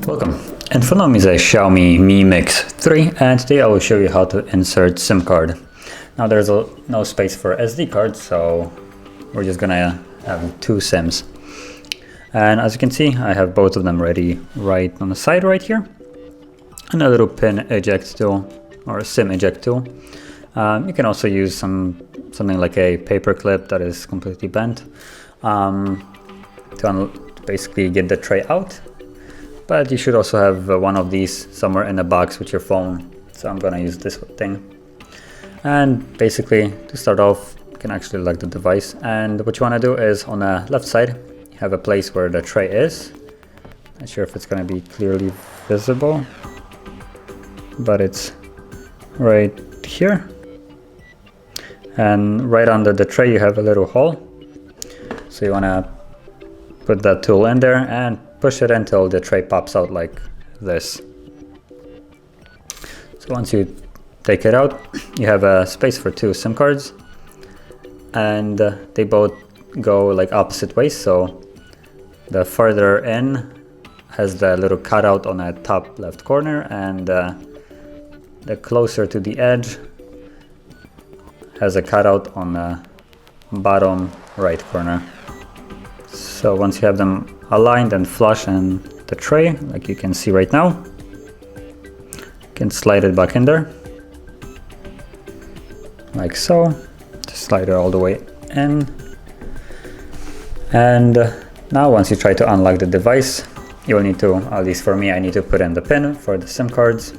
Welcome. In front of me is a Xiaomi Mi Mix 3, and today I will show you how to insert SIM card. Now there's no space for SD card, so we're just gonna have two SIMs. And as you can see, I have both of them ready right on the side right here. And a little pin eject tool, or a SIM eject tool. You can also use something like a paper clip that is completely bent to basically get the tray out. But you should also have one of these somewhere in a box with your phone. So I'm gonna use this thing. And basically, to start off, you can actually lock the device. And what you wanna do is on the left side, you have a place where the tray is. Not sure if it's gonna be clearly visible, but it's right here. And right under the tray, you have a little hole. So you wanna put that tool in there and push it until the tray pops out like this. So once you take it out, you have a space for two SIM cards, and they both go like opposite ways. So the farther in has the little cutout on the top left corner, and the closer to the edge has a cutout on the bottom right corner. So once you have them aligned and flush in the tray, like you can see right now, you can slide it back in there, like so. Just slide it all the way in. And now once you try to unlock the device, you will need to, at least for me, I need to put in the pin for the SIM cards.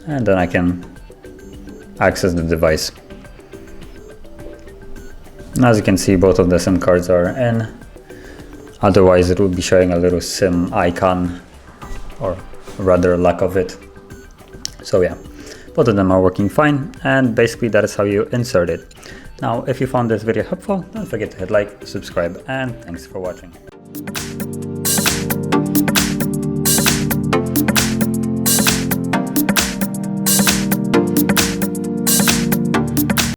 And then I can access the device. As you can see, both of the SIM cards are in. Otherwise it would be showing a little SIM icon, or rather lack of it. So yeah, both of them are working fine, and basically that is how you insert it. Now if you found this video helpful, don't forget to hit like, subscribe, and thanks for watching.